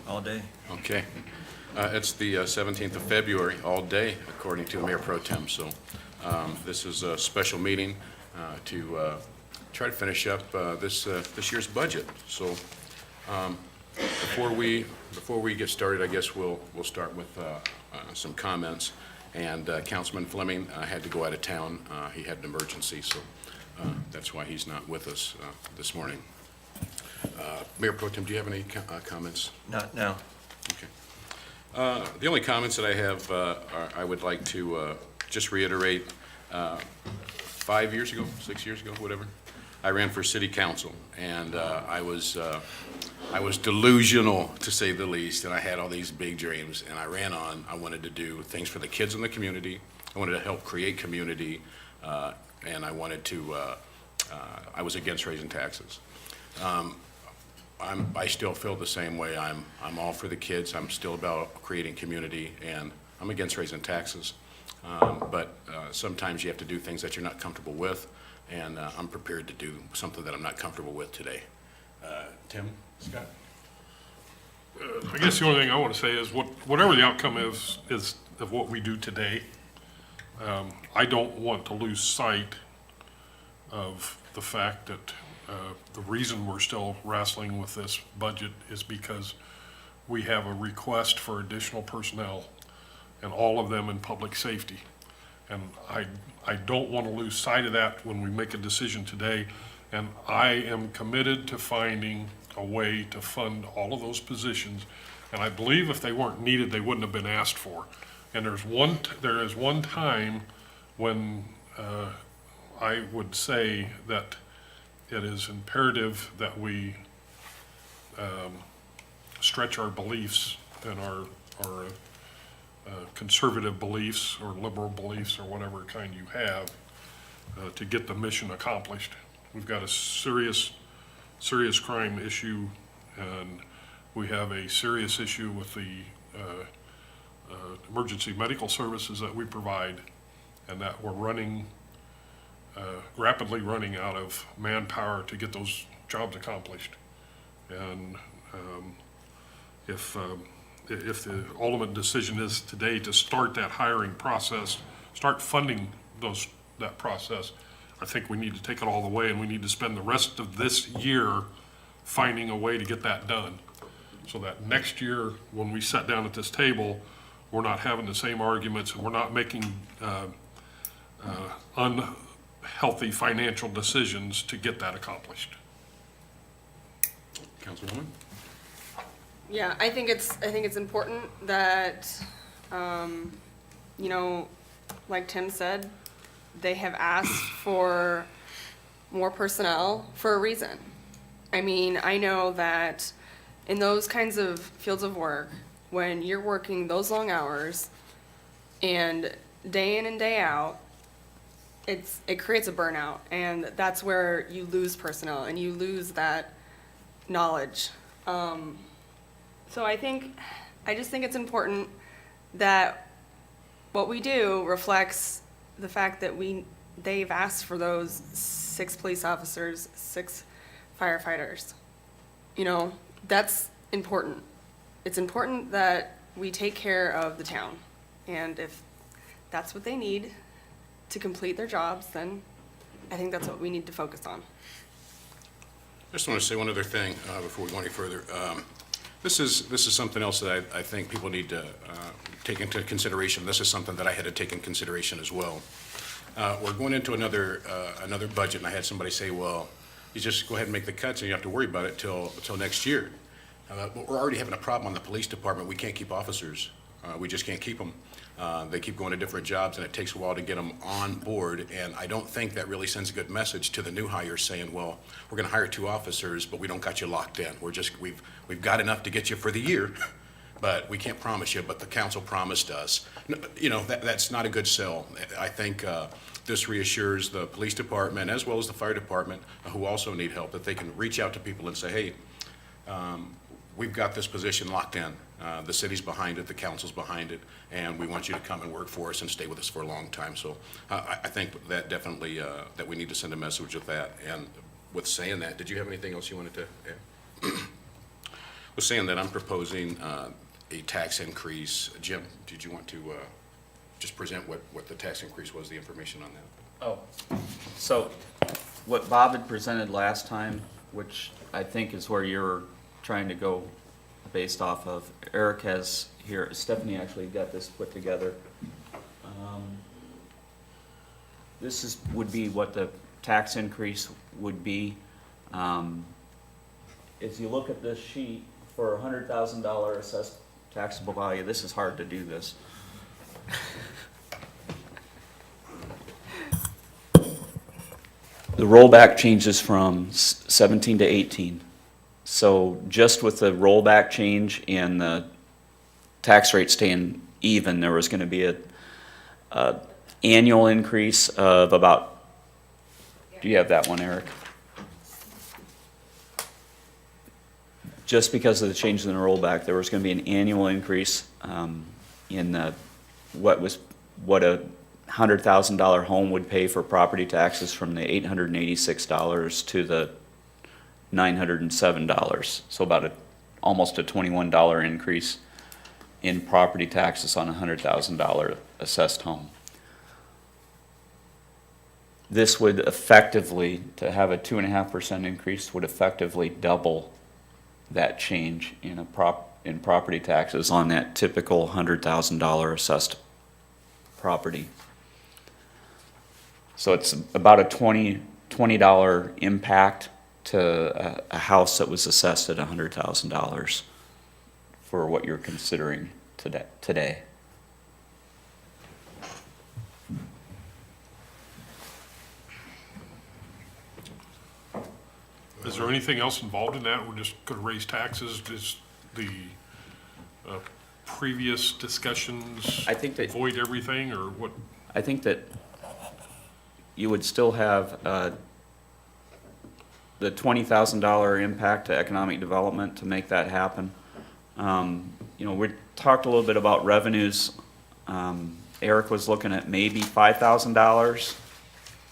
all day. Okay. It's the 17th of February, all day, according to the Mayor Pro Tem. So this is a special meeting to try to finish up this year's budget. So before we get started, I guess we'll start with some comments. And Councilman Fleming had to go out of town. He had an emergency, so that's why he's not with us this morning. Mayor Pro Tem, do you have any comments? Not now. Okay. The only comments that I have are I would like to just reiterate, 5 years ago, 6 years ago, whatever, I ran for city council, and I was delusional, to say the least, and I had all these big dreams, and I wanted to do things for the kids in the community. I wanted to help create community, and I wanted to, I was against raising taxes. I still feel the same way. I'm all for the kids. I'm still about creating community, and I'm against raising taxes. But sometimes you have to do things that you're not comfortable with, and I'm prepared to do something that I'm not comfortable with today. Tim, Scott? I guess the only thing I want to say is whatever the outcome is of what we do today, I don't want to lose sight of the fact that the reason we're still wrestling with this budget is because we have a request for additional personnel, and all of them in public safety. And I don't want to lose sight of that when we make a decision today. And I am committed to finding a way to fund all of those positions. And I believe if they weren't needed, they wouldn't have been asked for. And there is one time when I would say that it is imperative that we stretch our beliefs and our conservative beliefs or liberal beliefs or whatever kind you have to get the mission accomplished. We've got a serious crime issue, and we have a serious issue with the emergency medical services that we provide, and that we're rapidly running out of manpower to get those jobs accomplished. And if the ultimate decision is today to start that hiring process, start funding that process, I think we need to take it all the way, and we need to spend the rest of this year finding a way to get that done. So that next year, when we sit down at this table, we're not having the same arguments, and we're not making unhealthy financial decisions to get that accomplished. Councilwoman? Yeah, I think it's important that, like Tim said, they have asked for more personnel for a reason. I mean, I know that in those kinds of fields of work, when you're working those long hours and day in and day out, it creates a burnout, and that's where you lose personnel and you lose that knowledge. So I just think it's important that what we do reflects the fact that they've asked for those 6 police officers, 6 firefighters. That's important. It's important that we take care of the town. And if that's what they need to complete their jobs, then I think that's what we need to focus on. I just want to say one other thing before we go any further. This is something else that I think people need to take into consideration. This is something that I had to take in consideration as well. We're going into another budget, and I had somebody say, well, you just go ahead and make the cuts and you have to worry about it till next year. But we're already having a problem on the police department. We can't keep officers. We just can't keep them. They keep going to different jobs, and it takes a while to get them on board. And I don't think that really sends a good message to the new hires saying, well, we're going to hire 2 officers, but we don't got you locked in. We've got enough to get you for the year, but we can't promise you, but the council promised us. That's not a good sell. I think this reassures the police department as well as the fire department, who also need help, that they can reach out to people and say, hey, we've got this position locked in. The city's behind it, the council's behind it, and we want you to come and work for us and stay with us for a long time. So I think that definitely that we need to send a message with that. And with saying that, did you have anything else you wanted to add? was saying that I'm proposing a tax increase. Jim, did you want to just present what the tax increase was, the information on that? Oh, so what Bob had presented last time, which I think is where you're trying to go based off of, Eric has here, Stephanie actually got this put together. This would be what the tax increase would be. If you look at this sheet, for $100,000 assessed taxable value, this is hard to do this. The rollback changes from 17 to 18. So just with the rollback change and the tax rate staying even, there was going to be a annual increase of about, do you have that one, Eric? Just because of the change in the rollback, there was going to be an annual increase in what a $100,000 home would pay for property taxes from the $886 to the $907. So about almost a $21 increase in property taxes on a $100,000 assessed home. This would effectively, to have a 2.5% increase, would effectively double that change in property taxes on that typical $100,000 assessed property. So it's about a $20 impact to a house that was assessed at $100,000 for what you're considering today. Is there anything else involved in that? We're just gonna raise taxes, just the previous discussions I think that- void everything, or what? I think that you would still have the $20,000 impact to economic development to make that happen. You know, we talked a little bit about revenues. Eric was looking at maybe $5,000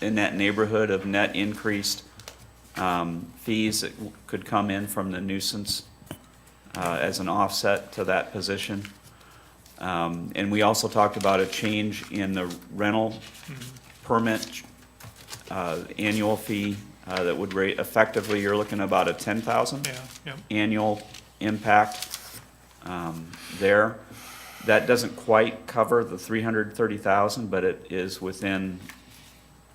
in that neighborhood of net increased fees that could come in from the nuisance as an offset to that position. And we also talked about a change in the rental permit annual fee that would rate, effectively, you're looking at about a $10,000 annual impact there. That doesn't quite cover the $330,000, but it is within,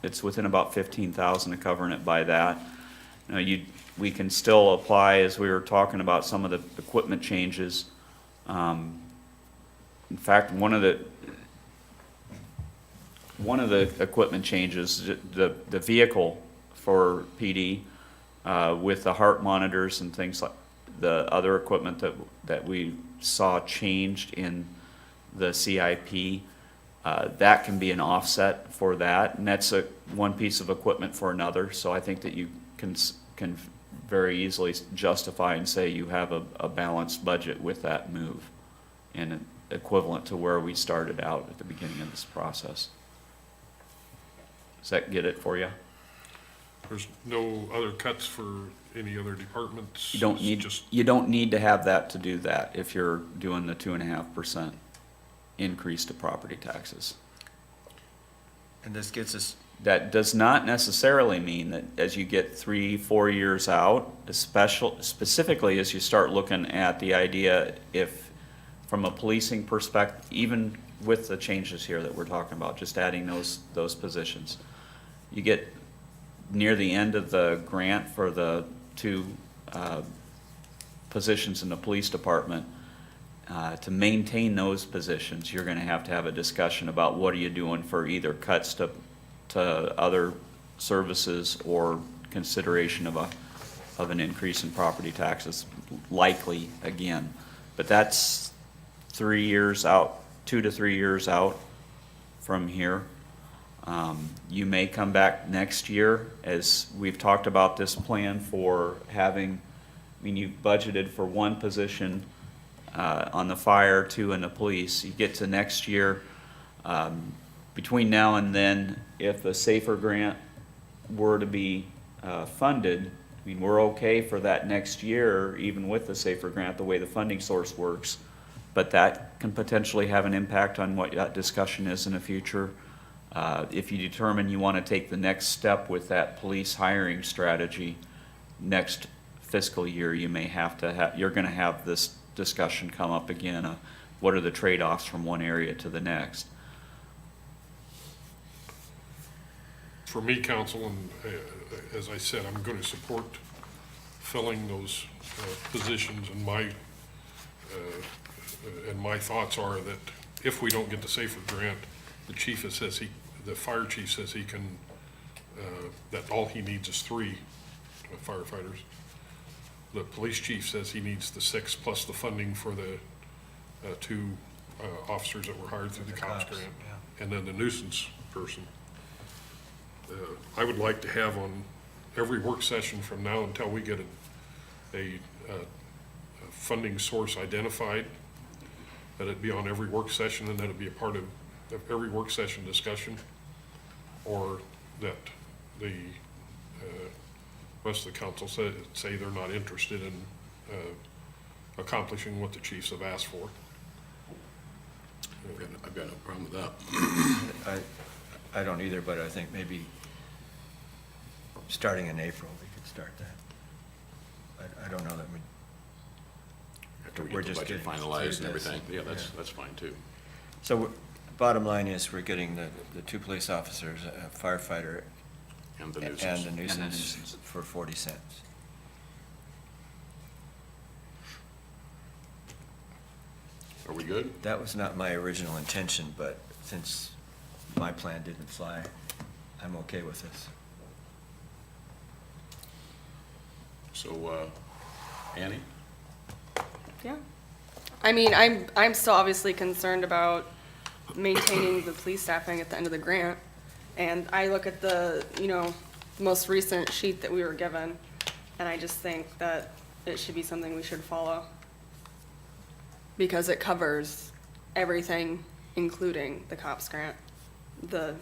it's within about $15,000 of covering it by that. Now, we can still apply, as we were talking about, some of the equipment changes. In fact, one of the equipment changes, the vehicle for PD, with the heart monitors and things like the other equipment that we saw changed in the CIP, that can be an offset for that, and that's one piece of equipment for another. So I think that you can very easily justify and say you have a balanced budget with that move, and equivalent to where we started out at the beginning of this process. Does that get it for you? There's no other cuts for any other departments? You don't It's need, just you don't need to have that to do that if you're doing the 2.5% increase to property taxes. And this gets us, That does not necessarily mean that as you get 3-4 years out, specifically as you start looking at the idea, if from a policing perspective, even with the changes here that we're talking about, just adding those positions, you get near the end of the grant for the 2 positions in the police department, to maintain those positions, you're going to have a discussion about what are you doing for either cuts to other services or consideration of an increase in property taxes, likely again. But that's 3 years out, 2 to 3 years out from here. You may come back next year, as we've talked about this plan for having, I mean, you've budgeted for 1 position on the fire, 2 in the police. You get to next year, between now and then, if the SAFER grant were to be funded, I mean, we're okay for that next year, even with the SAFER grant, the way the funding source works. But that can potentially have an impact on what that discussion is in the future. If you determine you want to take the next step with that police hiring strategy, next fiscal year, you may have to you're gonna have this discussion come up again. What are the trade-offs from one area to the next? For me, council, and as I said, I'm going to support filling those positions, and my thoughts are that if we don't get the SAFER grant, the fire chief says he can, that all he needs is 3 firefighters. The police chief says he needs the 6 plus the funding for the 2 officers that were hired through the COPS grant, and then the nuisance person. I would like to have on every work session from now until we get a funding source identified, that it be on every work session and that it be a part of every work session discussion, or that the rest of the council say they're not interested in accomplishing what the chiefs have asked for. I've got no problem with that. I don't either, but I think maybe starting in April, we could start that. I don't know that we, After we We're get the just budget getting finalized and through this. everything, yeah, Yeah. that's fine too. so bottom line is we're getting the 2 police officers, a firefighter, And the and nuisance. the And the nuisance nuisance. for 40 cents. Are we good? That was not my original intention, but since my plan didn't fly, I'm okay with this. So, Annie? Yeah. I mean, I'm still obviously concerned about maintaining the police staffing at the end of the grant. And I look at the, most recent sheet that we were given, and I just think that it should be something we should follow. Because it covers everything, including the COPS grant, the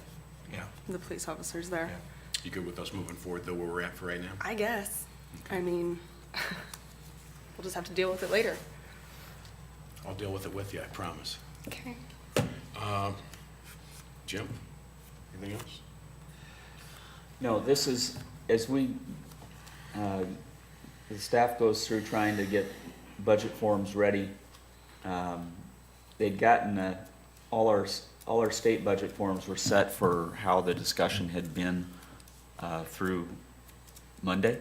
Yeah. police officers there. Yeah. You good with us moving forward, though, where we're at for right now? I guess. I mean, we'll just have to deal with it later. I'll deal with it with you, I promise. Okay. Jim? Anything else? No, this is, as we, the staff goes through trying to get budget forms ready. They'd gotten, all our state budget forms were set for how the discussion had been, through Monday.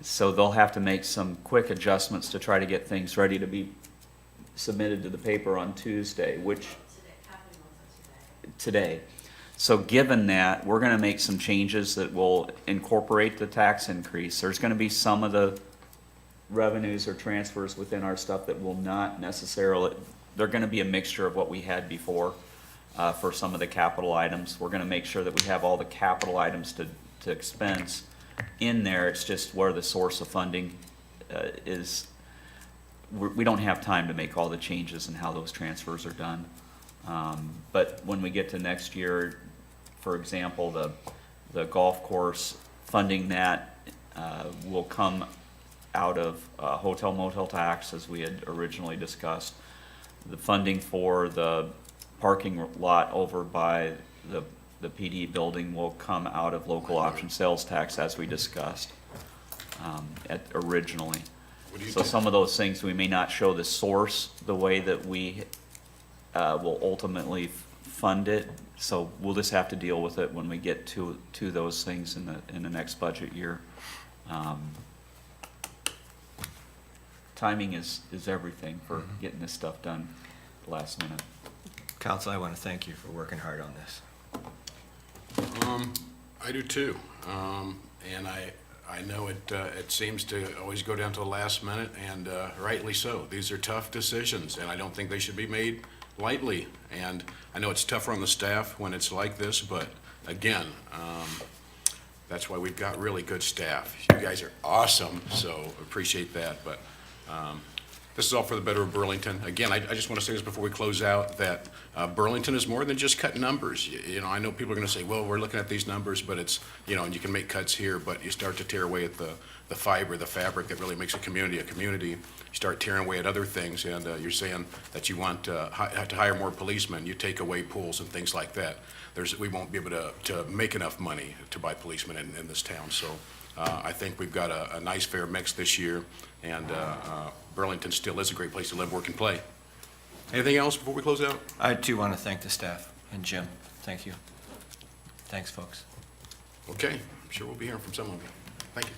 So they'll have to make some quick adjustments to try to get things ready to be submitted to the paper on Tuesday, which, today. So given that, we're gonna make some changes that will incorporate the tax increase. There's gonna be some of the revenues or transfers within our stuff that will not necessarily, they're gonna be a mixture of what we had before, for some of the capital items. We're gonna make sure that we have all the capital items to expense in there. It's just where the source of funding, is. We don't have time to make all the changes in how those transfers are done. But when we get to next year, for example, the golf course funding that, will come out of hotel motel tax, as we had originally discussed. The funding for the parking lot over by the PD building will come out of local option sales tax, as we discussed, originally. What do you So think? some of those things, we may not show the source the way that we will ultimately fund it. So we'll just have to deal with it when we get to those things in the next budget year. Timing is everything for getting this stuff done last minute. Council, I want to thank you for working hard on this. I do too. And I know it seems to always go down to the last minute, and rightly so. These are tough decisions, and I don't think they should be made lightly. And I know it's tougher on the staff when it's like this, but again, that's why we've got really good staff. You guys are awesome, so appreciate that. But This is all for the better of Burlington. Again, I just want to say this before we close out, that Burlington is more than just cut numbers. You know, I know people are going to say, well, we're looking at these numbers, but it's, you know, and you can make cuts here, but you start to tear away at the fiber, the fabric that really makes a community a community. You start tearing away at other things, and you're saying that you want to hire more policemen. You take away pools and things like that. We won't be able to make enough money to buy policemen in this town. So I think we've got a nice fair mix this year, and Burlington still is a great place to live, work, and play. Anything else before we close out? I too want to thank the staff and Jim. Thank you. Thanks, folks. Okay, I'm sure we'll be hearing from some of you. Thank you.